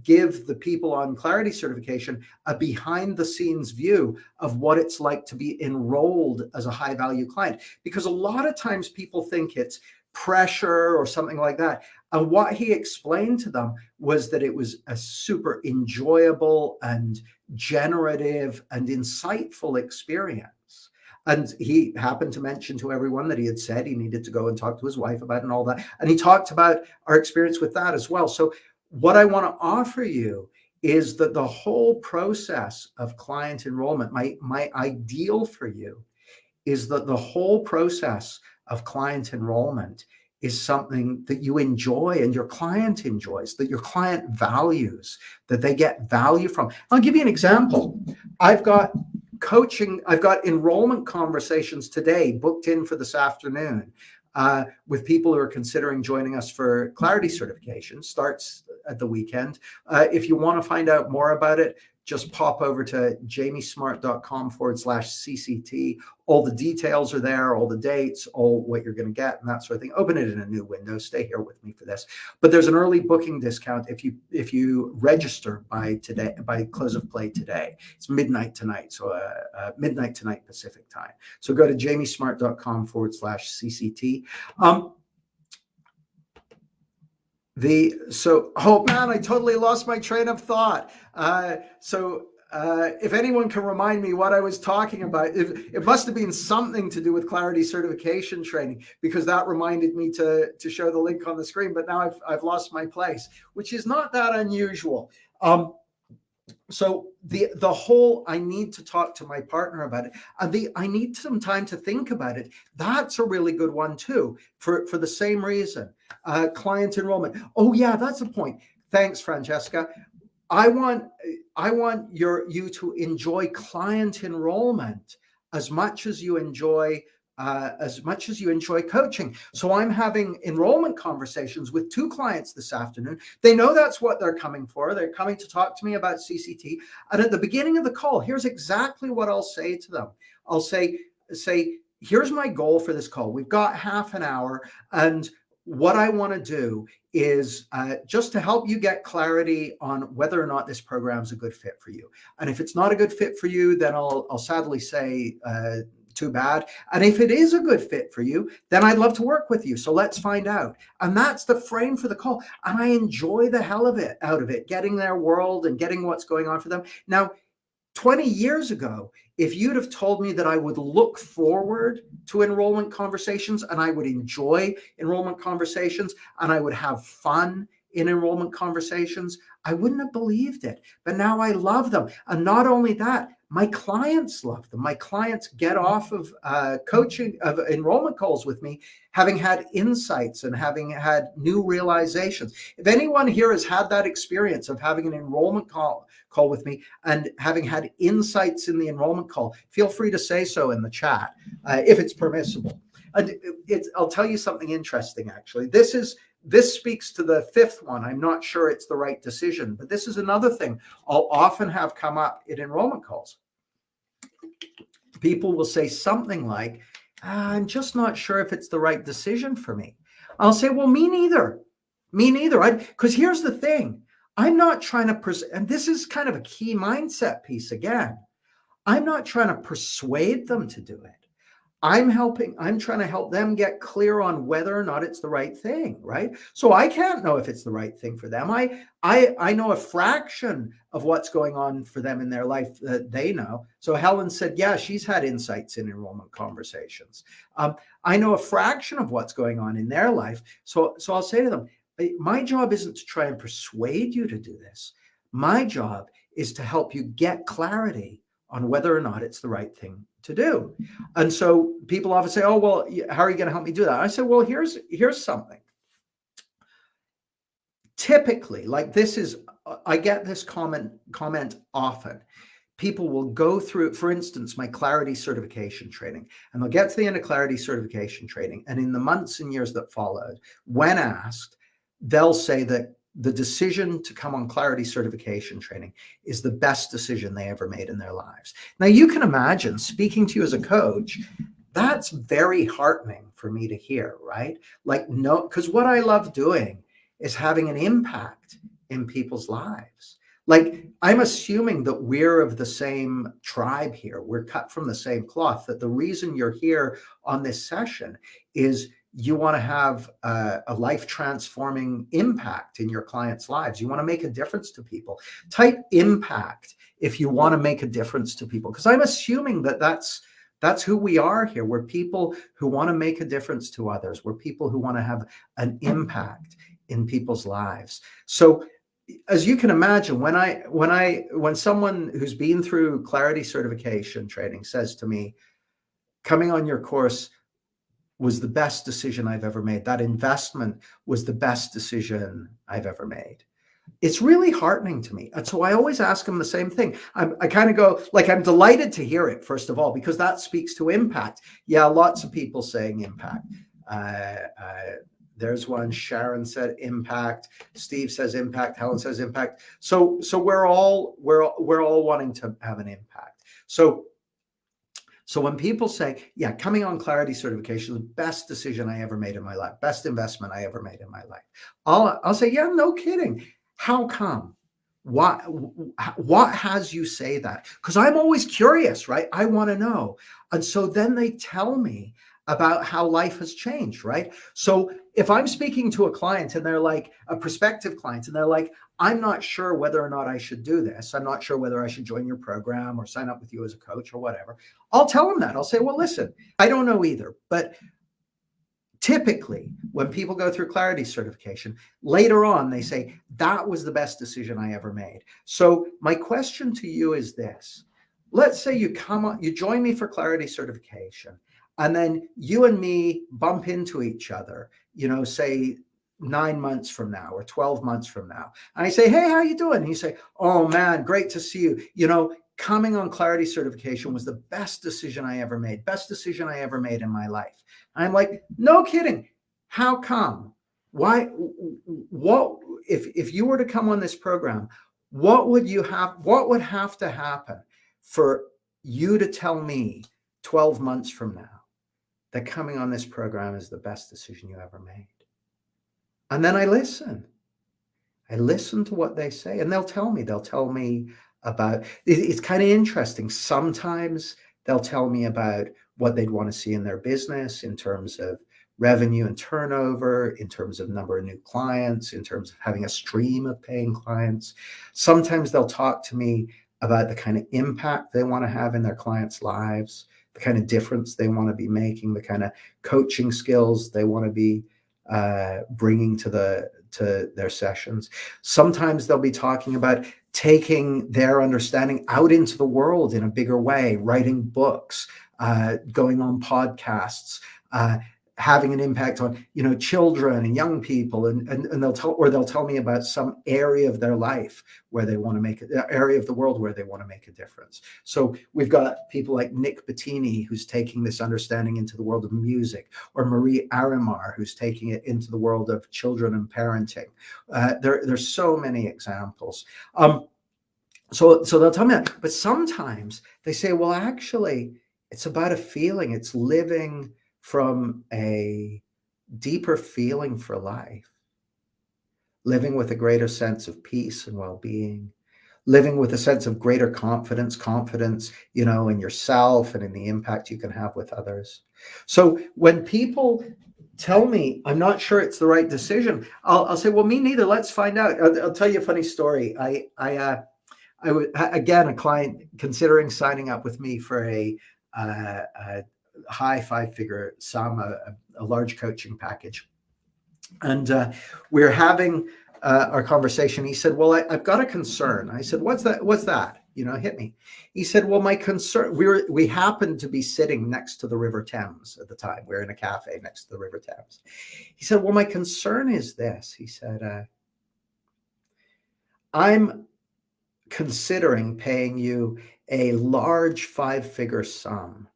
give the people on clarity certification a behind the scenes view of what it's like to be enrolled as a high value client? Because a lot of times people think it's pressure or something like that. And what he explained to them was that it was a super enjoyable and generative and insightful experience. And he happened to mention to everyone that he had said he needed to go and talk to his wife about it and all that. And he talked about our experience with that as well. So what I want to offer you is that the whole process of client enrollment, my ideal for you is that the whole process of client enrollment is something that you enjoy and your client enjoys, that your client values, that they get value from. I'll give you an example. I've got enrollment conversations today booked in for this afternoon with people who are considering joining us for Clarity certification. Starts at the weekend. If you want to find out more about it, just pop over to jamiesmart.com/CCT. All the details are there, all the dates, all what you're going to get and that sort of thing. Open it in a new window. Stay here with me for this. But there's an early booking discount if you register by close of play today. It's midnight tonight, so midnight tonight Pacific time. So go to jamiesmart.com/CCT. Oh man, I totally lost my train of thought. If anyone can remind me what I was talking about, it must have been something to do with Clarity certification training, because that reminded me to show the link on the screen. But now I've lost my place, which is not that unusual. So the whole, I need to talk to my partner about it. I need some time to think about it. That's a really good one too, for the same reason. Client enrollment. Oh yeah, that's a point. Thanks, Francesca. I want you to enjoy client enrollment as much as you enjoy coaching. So I'm having enrollment conversations with 2 clients this afternoon. They know that's what they're coming for. They're coming to talk to me about CCT. And at the beginning of the call, here's exactly what I'll say to them. I'll say, here's my goal for this call. We've got half an hour, and what I want to do is just to help you get clarity on whether or not this program is a good fit for you. And if it's not a good fit for you, then I'll sadly say, too bad. And if it is a good fit for you, then I'd love to work with you. So let's find out. And that's the frame for the call. And I enjoy the hell out of it, getting their world and getting what's going on for them. Now, 20 years ago, if you'd have told me that I would look forward to enrollment conversations and I would enjoy enrollment conversations and I would have fun in enrollment conversations, I wouldn't have believed it. But now I love them. And not only that, my clients love them. My clients get off of enrollment calls with me, having had insights and having had new realizations. If anyone here has had that experience of having an enrollment call with me and having had insights in the enrollment call, feel free to say so in the chat if it's permissible. And I'll tell you something interesting, actually. This speaks to the 5th one. I'm not sure it's the right decision, but this is another thing I'll often have come up in enrollment calls. People will say something like, I'm just not sure if it's the right decision for me. I'll say, well, me neither. Because here's the thing. I'm not trying to, and this is kind of a key mindset piece again. I'm not trying to persuade them to do it. I'm trying to help them get clear on whether or not it's the right thing, right? So I can't know if it's the right thing for them. I know a fraction of what's going on for them in their life that they know. So Helen said, yeah, she's had insights in enrollment conversations. I know a fraction of what's going on in their life. So I'll say to them, my job isn't to try and persuade you to do this. My job is to help you get clarity on whether or not it's the right thing to do. And so people often say, oh, well, how are you going to help me do that? I say, well, here's something. Typically, like this is, I get this comment often. People will go through, for instance, my Clarity certification training, and they'll get to the end of Clarity certification training. And in the months and years that followed, when asked, they'll say that the decision to come on Clarity certification training is the best decision they ever made in their lives. Now, you can imagine, speaking to you as a coach, that's very heartening for me to hear, right? Like, no, because what I love doing is having an impact in people's lives. Like, I'm assuming that we're of the same tribe here. We're cut from the same cloth, that the reason you're here on this session is you want to have a life-transforming impact in your clients' lives. You want to make a difference to people. Type impact if you want to make a difference to people, because I'm assuming that that's That's who we are here. We're people who want to make a difference to others. We're people who want to have an impact in people's lives. So as you can imagine, when someone who's been through clarity certification training says to me, coming on your course was the best decision I've ever made. That investment was the best decision I've ever made. It's really heartening to me. And so I always ask them the same thing. I kind of go, like, I'm delighted to hear it, first of all, because that speaks to impact. Yeah, lots of people saying impact. There's one. Sharon said impact. Steve says impact. Helen says impact. So we're all wanting to have an impact. So when people say, yeah, coming on clarity certification, the best decision I ever made in my life, best investment I ever made in my life, I'll say, yeah, no kidding. How come? What has you say that? Because I'm always curious, right? I want to know. And so then they tell me about how life has changed, right? So if I'm speaking to a client and they're like, a prospective client, and they're like, I'm not sure whether or not I should do this. I'm not sure whether I should join your program or sign up with you as a coach or whatever. I'll tell them that. I'll say, well, listen, I don't know either, but typically when people go through clarity certification, later on, they say, that was the best decision I ever made. So my question to you is this. Let's say you join me for clarity certification, and then you and me bump into each other, say 9 months from now or 12 months from now. And I say, hey, how you doing? And you say, oh man, great to see you. Coming on clarity certification was the best decision I ever made, best decision I ever made in my life. And I'm like, no kidding. How come? Why? What if you were to come on this program, what would have to happen for you to tell me 12 months from now that coming on this program is the best decision you ever made? And then I listen to what they say, and they'll tell me about, it's kind of interesting. Sometimes they'll tell me about what they'd want to see in their business in terms of revenue and turnover, in terms of number of new clients, in terms of having a stream of paying clients. Sometimes they'll talk to me about the kind of impact they want to have in their clients' lives, the kind of difference they want to be making, the kind of coaching skills they want to be bringing to their sessions. Sometimes they'll be talking about taking their understanding out into the world in a bigger way, writing books, going on podcasts, having an impact on children and young people, and they'll tell me about some area of their life where they want to make area of the world where they want to make a difference. So we've got people like Nick Bettini, who's taking this understanding into the world of music, or Marie Arimar, who's taking it into the world of children and parenting. There's so many examples. So they'll tell me that, but sometimes they say, well, actually, it's about a feeling. It's living from a deeper feeling for life, living with a greater sense of peace and well-being, living with a sense of greater confidence, in yourself and in the impact you can have with others. So when people tell me I'm not sure it's the right decision, I'll say, well, me neither. Let's find out. I'll tell you a funny story. I was, again, a client considering signing up with me for a high 5-figure sum, a large coaching package. And we're having our conversation. He said, well, I've got a concern. I said, what's that? Hit me. He said, well, my concern, we happened to be sitting next to the River Thames at the time. We were in a cafe next to the River Thames. He said, well, my concern is this. He said, I'm considering paying you a large 5-figure sum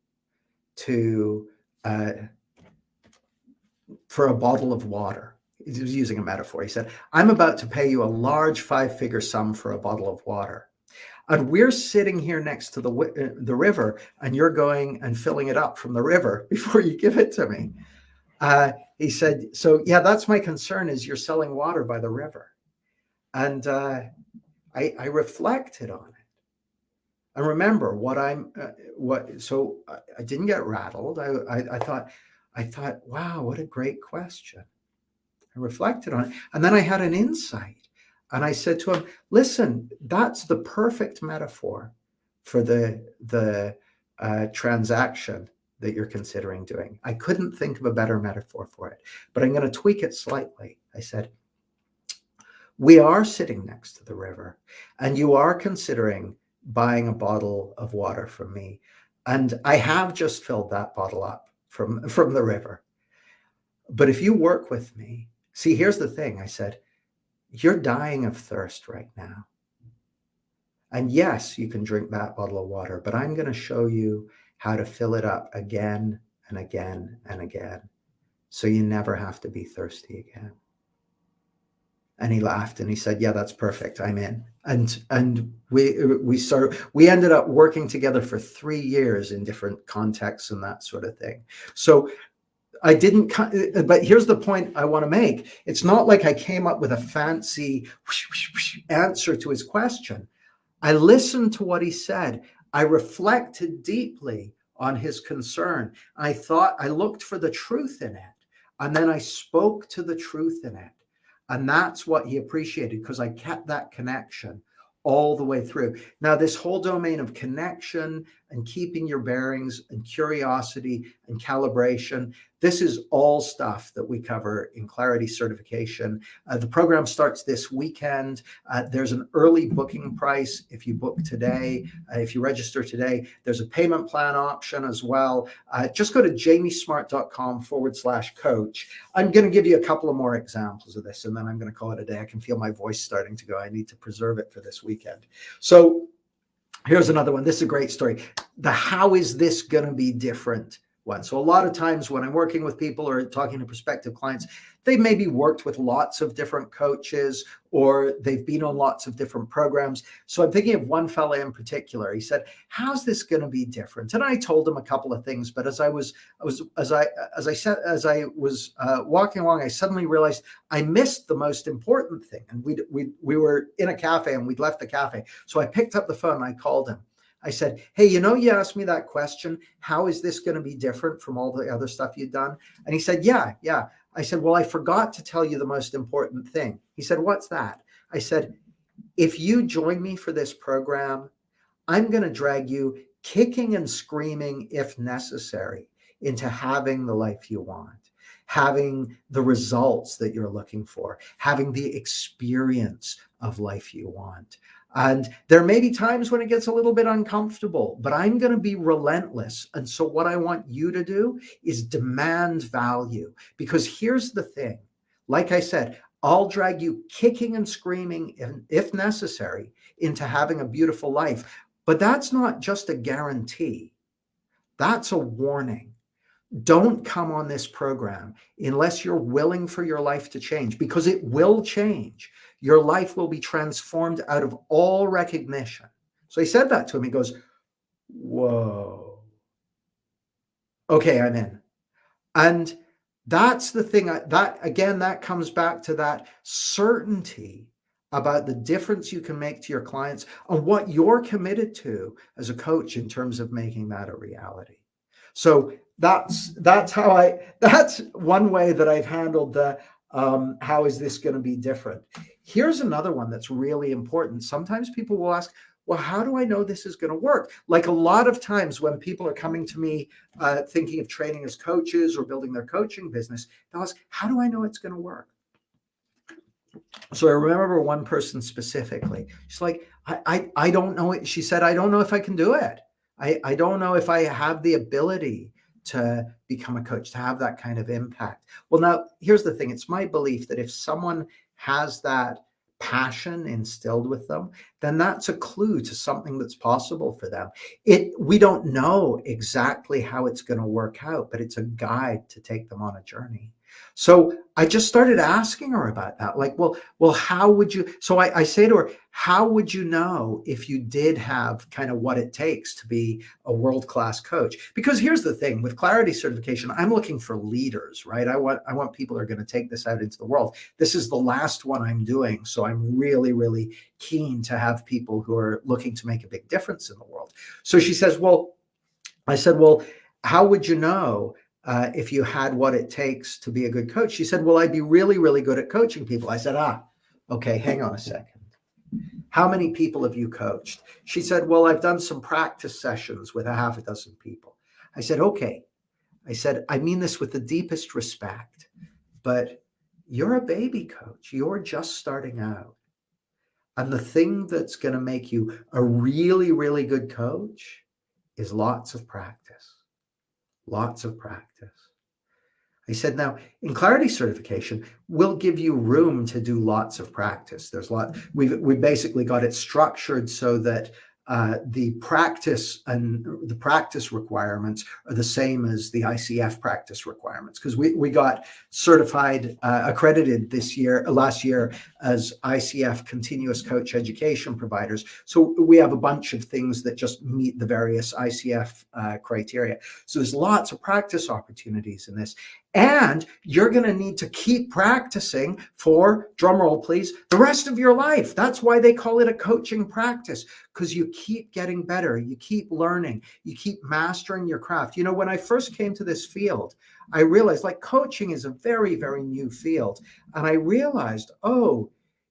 for a bottle of water. He was using a metaphor. He said, I'm about to pay you a large 5-figure sum for a bottle of water. And we're sitting here next to the river, and you're going and filling it up from the river before you give it to me. He said, so yeah, that's my concern, is you're selling water by the river. And I reflected on it. And remember so I didn't get rattled. I thought, wow, what a great question. I reflected on it. And then I had an insight. And I said to him, listen, that's the perfect metaphor for the transaction that you're considering doing. I couldn't think of a better metaphor for it, but I'm going to tweak it slightly. I said, we are sitting next to the river, and you are considering buying a bottle of water from me. And I have just filled that bottle up from the river. But if you work with me, see, here's the thing. I said, you're dying of thirst right now. And yes, you can drink that bottle of water, but I'm going to show you how to fill it up again and again and again, so you never have to be thirsty again. And he laughed and he said, yeah, that's perfect. I'm in. And we ended up working together for 3 years in different contexts and that sort of thing. So I didn't, but here's the point I want to make. It's not like I came up with a fancy answer to his question. I listened to what he said. I reflected deeply on his concern. I looked for the truth in it. And then I spoke to the truth in it. And that's what he appreciated, because I kept that connection all the way through. Now, this whole domain of connection and keeping your bearings and curiosity and calibration, this is all stuff that we cover in Clarity Certification. The program starts this weekend. There's an early booking price if you book today. If you register today, there's a payment plan option as well. Just go to jamiesmart.com/coach. I'm going to give you a couple of more examples of this, and then I'm going to call it a day. I can feel my voice starting to go. I need to preserve it for this weekend. So here's another one. This is a great story. The how is this going to be different one. So a lot of times when I'm working with people or talking to prospective clients, they maybe worked with lots of different coaches, or they've been on lots of different programs. So I'm thinking of one fella in particular. He said, how's this going to be different? And I told him a couple of things, but as I was walking along, I suddenly realized I missed the most important thing. And we were in a cafe and we'd left the cafe. So I picked up the phone and I called him. I said, hey, you asked me that question. How is this going to be different from all the other stuff you've done? And he said, yeah. I said, well, I forgot to tell you the most important thing. He said, what's that? I said, if you join me for this program, I'm going to drag you kicking and screaming, if necessary, into having the life you want, having the results that you're looking for, having the experience of life you want. And there may be times when it gets a little bit uncomfortable, but I'm going to be relentless. And so what I want you to do is demand value, because here's the thing. Like I said, I'll drag you kicking and screaming, if necessary, into having a beautiful life. But that's not just a guarantee. That's a warning. Don't come on this program unless you're willing for your life to change, because it will change. Your life will be transformed out of all recognition. So he said that to him. He goes, whoa. Okay, I'm in. And that's the thing that comes back to that certainty about the difference you can make to your clients and what you're committed to as a coach in terms of making that a reality. So that's one way that I've handled the how is this going to be different? Here's another one that's really important. Sometimes people will ask, well, how do I know this is going to work? Like a lot of times when people are coming to me thinking of training as coaches or building their coaching business, they'll ask, how do I know it's going to work? So I remember one person specifically. She's like, I don't know. She said, I don't know if I can do it. I don't know if I have the ability to become a coach, to have that kind of impact. Well, now, here's the thing. It's my belief that if someone has that passion instilled with them, then that's a clue to something that's possible for them. We don't know exactly how it's going to work out, but it's a guide to take them on a journey. So I just started asking her about that. Like, well, how would you? So I say to her, how would you know if you did have kind of what it takes to be a world-class coach? Because here's the thing, with Clarity Certification, I'm looking for leaders, right? I want people who are going to take this out into the world. This is the last one I'm doing. So I'm really, really keen to have people who are looking to make a big difference in the world. So she says, I said, how would you know if you had what it takes to be a good coach? She said, well, I'd be really, really good at coaching people. I said, okay, hang on a second. how many people have you coached? She said, well, I've done some practice sessions with a half a dozen people. I said, okay. I said, I mean this with the deepest respect, but you're a baby coach. You're just starting out. And the thing that's going to make you a really, really good coach is lots of practice. Lots of practice. I said, now in clarity certification, we'll give you room to do lots of practice. We've basically got it structured so that the practice requirements are the same as the ICF practice requirements, because we got certified, accredited last year as ICF continuous coach education providers. So we have a bunch of things that just meet the various ICF criteria. So there's lots of practice opportunities in this. And you're going to need to keep practicing for, drumroll please, the rest of your life. That's why they call it a coaching practice, because you keep getting better. You keep learning. You keep mastering your craft. You know, when I first came to this field, I realized like coaching is a very, very new field. And I realized, oh,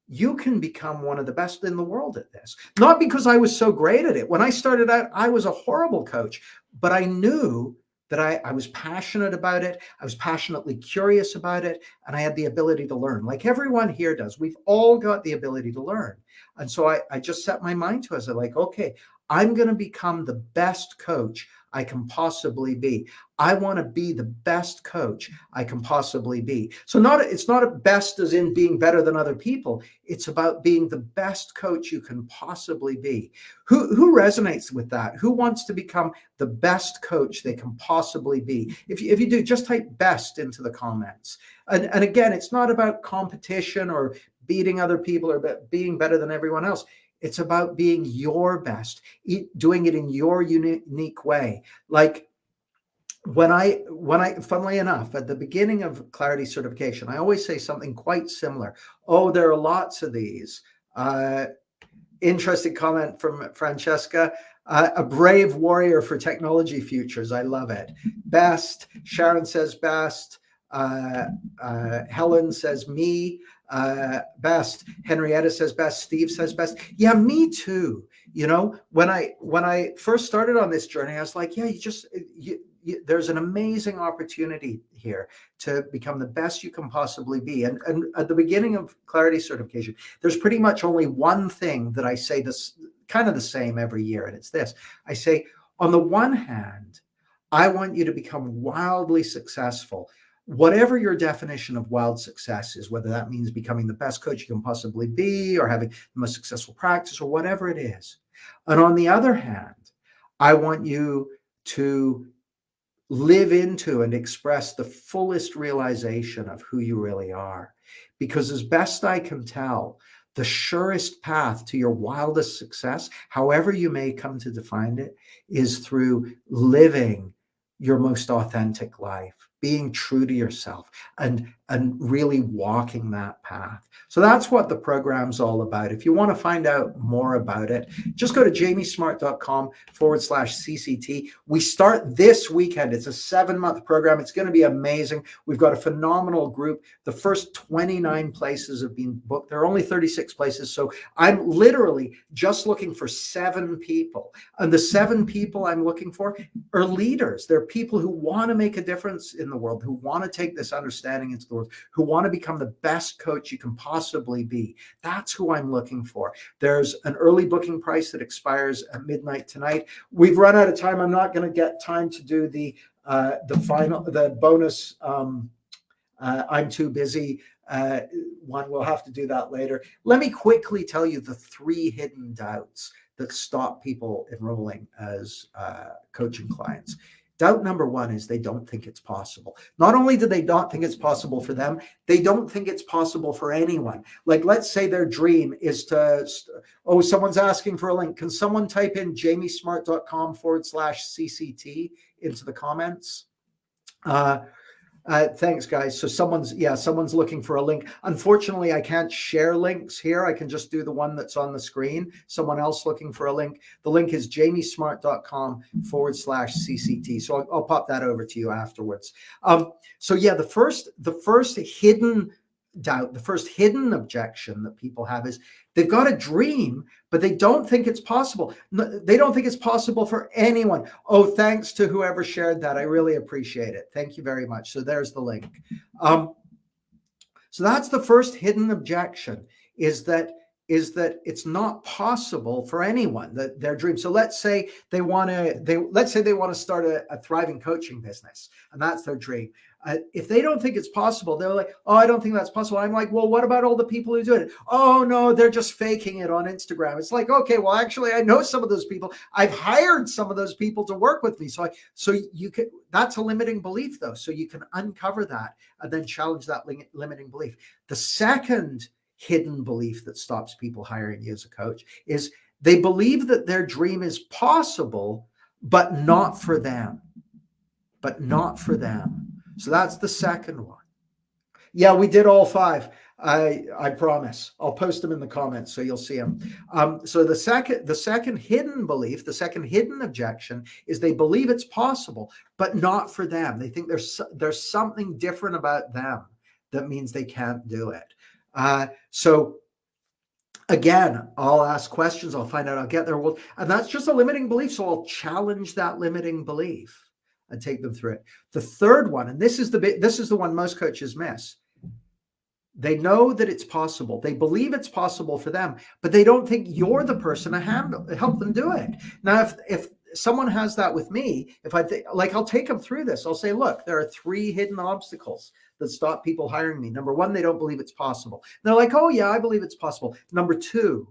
you can become one of the best in the world at this. Not because I was so great at it. When I started out, I was a horrible coach, but I knew that I was passionate about it. I was passionately curious about it. And I had the ability to learn, like everyone here does. We've all got the ability to learn. And so I just set my mind to it. I was like, okay, I'm going to become the best coach I can possibly be. I want to be the best coach I can possibly be. So it's not a best as in being better than other people. It's about being the best coach you can possibly be. Who resonates with that? Who wants to become the best coach they can possibly be? If you do, just type best into the comments. And again, it's not about competition or beating other people or being better than everyone else. It's about being your best, doing it in your unique way. Like when I, funnily enough, at the beginning of clarity certification, I always say something quite similar. Oh, there are lots of these. Interesting comment from Francesca. A brave warrior for technology futures. I love it. Best. Sharon says best. Helen says me. Best. Henrietta says best. Steve says best. Yeah, me too. You know, when I first started on this journey, I was like, yeah, there's an amazing opportunity here to become the best you can possibly be. And at the beginning of clarity certification, there's pretty much only one thing that I say this kind of the same every year. And it's this. I say, on the one hand, I want you to become wildly successful. Whatever your definition of wild success is, whether that means becoming the best coach you can possibly be or having the most successful practice or whatever it is. And on the other hand, I want you to live into and express the fullest realization of who you really are. Because as best I can tell, the surest path to your wildest success, however you may come to define it, is through living your most authentic life, being true to yourself and really walking that path. So that's what the program's all about. If you want to find out more about it, just go to jamiesmart.com/CCT. We start this weekend. It's a 7-month program. It's going to be amazing. We've got a phenomenal group. The first 29 places have been booked. There are only 36 places. So I'm literally just looking for 7 people. And the 7 people I'm looking for are leaders. They're people who want to make a difference in the world, who want to take this understanding into the world, who want to become the best coach you can possibly be. That's who I'm looking for. There's an early booking price that expires at midnight tonight. We've run out of time. I'm not going to get time to do the bonus. I'm too busy. One, we'll have to do that later. Let me quickly tell you the 3 hidden doubts that stop people enrolling as coaching clients. Doubt number 1 is they don't think it's possible. Not only do they not think it's possible for them, they don't think it's possible for anyone. Like, let's say their dream is to, someone's asking for a link. Can someone type in jamiesmart.com/CCT into the comments? Thanks, guys. So someone's looking for a link. Unfortunately, I can't share links here. I can just do the one that's on the screen. Someone else looking for a link. The link is jamiesmart.com/CCT. So I'll pop that over to you afterwards. The first hidden doubt, the first hidden objection that people have is they've got a dream, but they don't think it's possible. They don't think it's possible for anyone. Oh, thanks to whoever shared that. I really appreciate it. Thank you very much. So there's the link. So that's the first hidden objection, is that it's not possible for anyone, that their dream. So let's say they want to start a thriving coaching business, and that's their dream. If they don't think it's possible, they're like, oh, I don't think that's possible. I'm like, well, what about all the people who do it? Oh, no, they're just faking it on Instagram. It's like, okay, well, actually, I know some of those people. I've hired some of those people to work with me. So you can, that's a limiting belief, though. So you can uncover that and then challenge that limiting belief. The second hidden belief that stops people hiring you as a coach is they believe that their dream is possible, but not for them. So that's the second one. Yeah, we did all 5. I promise. I'll post them in the comments so you'll see them. So the second hidden belief, the second hidden objection, is they believe it's possible, but not for them. They think there's something different about them that means they can't do it. So again, I'll ask questions, I'll find out, I'll get there. And that's just a limiting belief. So I'll challenge that limiting belief and take them through it. The third one, and this is the one most coaches miss. They know that it's possible. They believe it's possible for them, but they don't think you're the person to help them do it. Now, if someone has that with me, I'll take them through this. I'll say, look, there are 3 hidden obstacles that stop people hiring me. Number 1, they don't believe it's possible. And they're like, oh yeah, I believe it's possible. Number 2,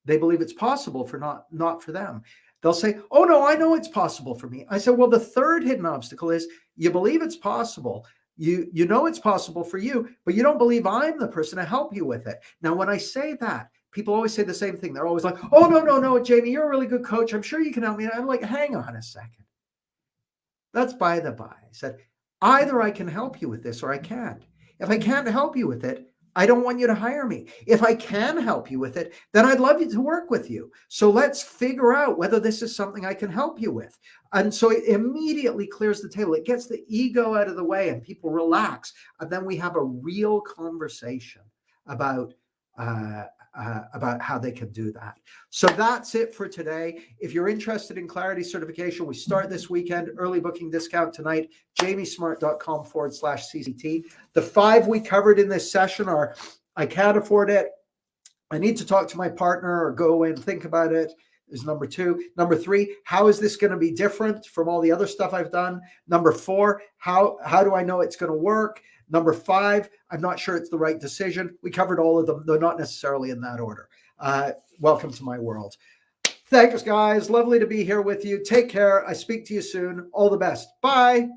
they believe it's possible for not for them. They'll say, oh no, I know it's possible for me. I said, well, the third hidden obstacle is you believe it's possible. You know it's possible for you, but you don't believe I'm the person to help you with it. Now, when I say that, people always say the same thing. They're always like, oh, no, Jamie, you're a really good coach. I'm sure you can help me. And I'm like, hang on a second. That's by the by. I said, either I can help you with this or I can't. If I can't help you with it, I don't want you to hire me. If I can help you with it, then I'd love you to work with you. So let's figure out whether this is something I can help you with. And so it immediately clears the table. It gets the ego out of the way and people relax. And then we have a real conversation about how they can do that. So that's it for today. If you're interested in Clarity Certification, we start this weekend, early booking discount tonight, jamiesmart.com/CCT. The 5 we covered in this session are, I can't afford it, I need to talk to my partner or go away and think about it, is number 2. Number 3, how is this going to be different from all the other stuff I've done? Number 4, how do I know it's going to work? Number 5, I'm not sure it's the right decision. We covered all of them, though not necessarily in that order. Welcome to my world. Thanks, guys. Lovely to be here with you. Take care. I speak to you soon. All the best. Bye.